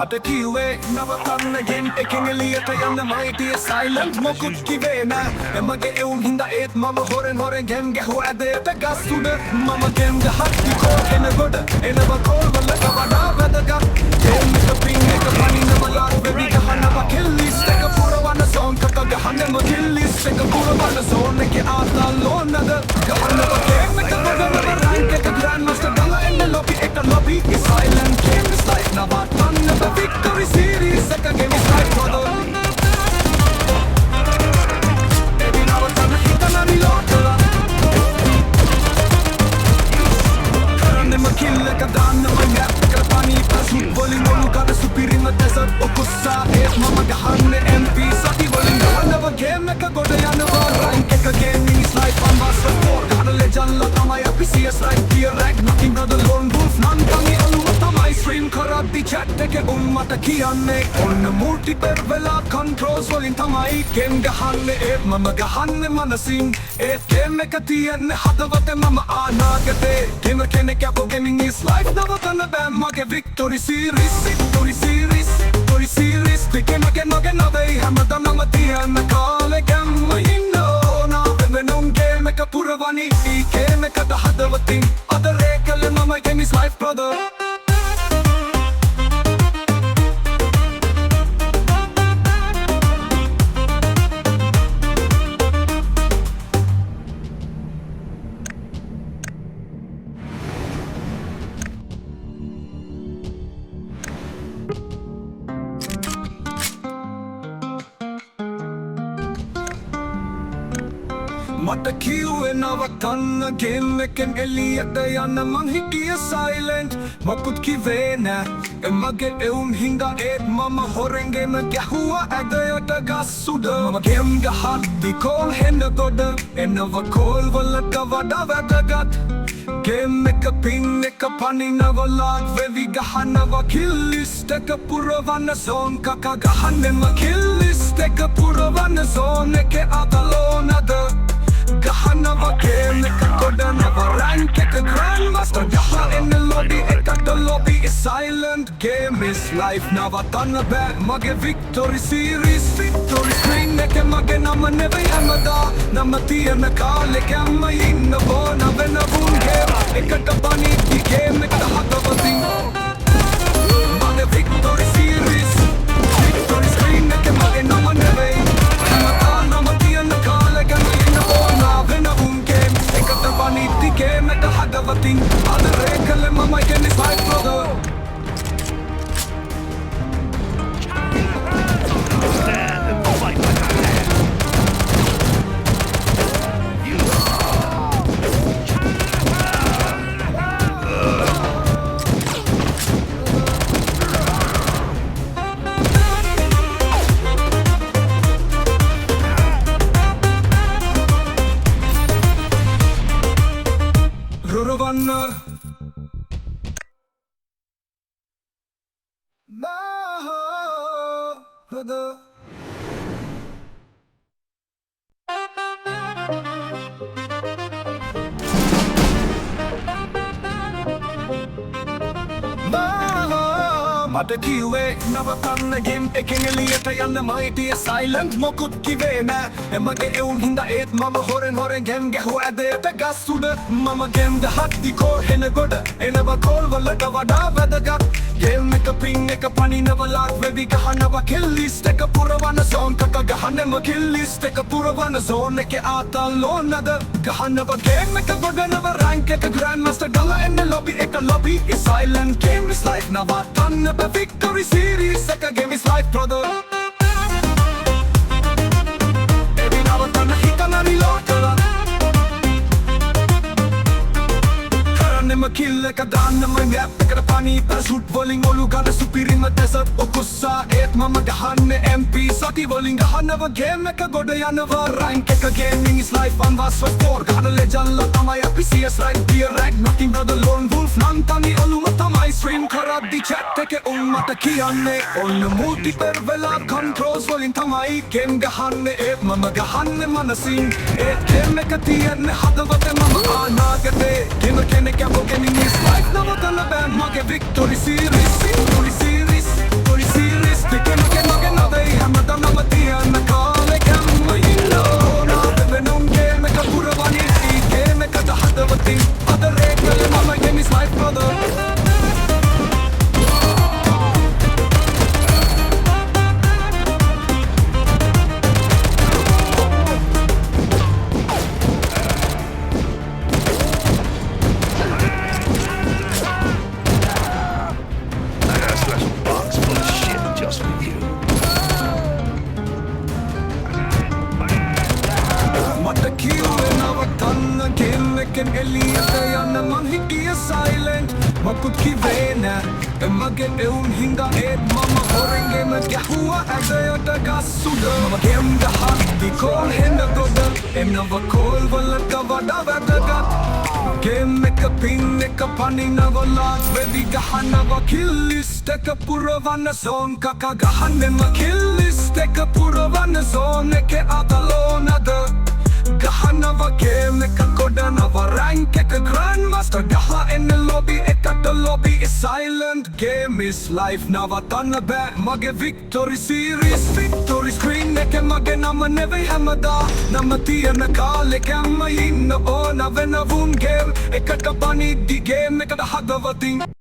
මට කිව්වේ නවතන්න ගෙන් එකෙන් එලියට යන්න මයිටිය සයිලන්ට් මොකුත් කිවේ නෑ එමගේ එවුන් හින්දා ඒත් මම හොරෙන් ගෙන් ගැහුව ඇදයට ගස් උඩ මම ගෙන් ගහක්ති කෝල් එන ගොඩ එනවා කෝල් වලට වඩා වැදගත් ගෙන් එක පින් එක පනිනම ලාක් වෙවි ගහනවා කිල්ලිස් එක පුරවන සෝන් කක ගහන්නම කිල්ලිස් එක පුරවන සෝන් එක ආතල් ඕනද ගහනවා ගෙන් එක ගොඩනම රැන්ක් එක ග්‍රෑන්ඩ් මාස්ටර් ගල එන්න ලොබි එක ලොබි සයිලන්ට් ගෙන් slide නවතන්න the victory series second game is like brother baby now it's time to hit another lot karne ma kill like a dan ma gap kar pani ka shoot bowling no ka the superior in the desert o gussa ek mama gahanne mp sati bowling never game ka goda yana war rank ka game is like one was for gotta le jalla tamaya pcs right here rank knocking the lone wolf nan kami alu tamai stream karabdi chat එක උම්මට කියන්නේ ඔන්න multiple වෙලා controls වලින් තමයි game ගහන්නේ ඒත් මම ගහන්නේ මනසින් ඒත් game එක තියන්නේ හදවතේ මම අනාගතේ gamer කෙනෙක් අපෝ gaming is life නවතන්න බෑ මගේ victory series පිටින් මගේ නවයි හැමදාම මම තියන්නේ කාලේ ගම්ම ඉන්නෝ වෙනුම් game එක පුරවනි game එකට හදවතින් අදරේ කළ මම game is life brother මට කිව්වේ නවතන්න ගෙම් එකෙන් එලියට යන්න මං හිටිය සයිලන්ට් මොකුත් කිවේ නෑ එමගේ එවුන් හින්දා ඒත් මම හොරෙන් ගෙම ගැහුවා ඇදයට ගස් උඩ මම ගෙම් ගහද්දි කෝල් හෙන්න ගොඩ එනවා කෝල් වලට වඩා වැදගත් ගෙම් එක පින් එක පනිනව ලාක් වෙවි ගහනවා කිල්ලිස්ට් එක පුරවන්න සෝන් කක ගහන්නෙම කිල්ලිස්ට් එක පුරවන්න සෝන් එක අතලෝනද ගහනවා game එක ගොඩනවා rank එක grand master ගහලා එන්න lobby එකට lobby is silent game is life නවතන්න බෑ මගේ victory series victory screen එක මගේ නම නෙවෙයි හැමදා නම තියන කාලේ ගැම්ම ඉන්න බෝන වෙන වුන් game එකට බනිද්දි game එකට හදවතින් මගේ victory series victory screen එක මගේ නම නෙවෙයි හැමදා නම තියන කාලේ ගැම්ම ඉන්න බෝන Vanity game at the hagavating Other rekale mama can is my brother Stand and fight like a man Ruruvanna brother මට කිව්වේ නවතන්න ගෙම් එකෙන් එලියට යන්න මයිටිය සයිලන්ට් මොකුත් කිවේ නෑ එමගේ එවුන් හින්දා ඒත් මම හොරෙන් ගෙම් ගැහුව ඇදයට ගස් උඩ මම ගෙම් ගහද්දි කෝල් හෙන ගොඩ එනවා කෝල් වලට වඩා වැදගත් ගෙම් එක පින් එක පනිනව ලාක් වෙවි ගහනවා කිල්ලිස්ට් එක පුරවන සෝන් කක ගහන්නම කිල්ලිස්ට් එක පුරවන සෝන් එක ආතල් ඕනද ගහනවා ගෙම් එක ගොඩනව රැන්ක් එක ග්‍රෑන්ඩ් මාස්ටර් ගල එන්න ලොබි එක lobby is silent game is life නවතන්න The victory series second game is life brother Baby now it's time to hit another lot karne ma kill එක දාන්න මම gap එකට pani shoot bowling ඔලු ගන්න superior in the desert o gussa ඒත් මම ගහන්නේ mp sati bowling ගහනවා game එක ගොඩ යනවා rank එක gaming is life one was for four gotta le jalla tamaya pcs right here rank knocking the lone wolf nan tani ඔලුම තමයි stream කරද්දි chat එක උම්මට කියන්නේ ඔන්න multiple වෙලා controls වලින් තමයි game ගහන්නේ ඒත් මම ගහන්නේ මනසින් ඒත් game එක තියන්නේ හදවතේ මම අනාගතේ gamer කෙනෙක් අපෝ gaming is life නවතන්න බෑ මගේ victory series Mage nave hamada namatiya nakale kamma inno na venum game ka puravani game ka hadavati other rate mama game is my brother. I got a special box full of shit just for you. Matakiwe na watanna game ken eliyate yana man hikiya silent makut ki vena mage eun hinga et mama horenge me kya hua azayata gasuda mama game da hatti kol henda godal emna vakol wala ka vada vadagat game ka pinne ka pani na volat vevi gahana va killiste ka puravana zone ka gahane ma killiste ka puravana zone ke atalona da Gahana va game ka kodana va rank ka grandmaster gaha in the lobby at the lobby is silent game is life na va tanna ba mage victory series victory screen ke mage nama neve hamada namatiya na kale kam inna ona vena vun game ekata bani di game ekata hadavati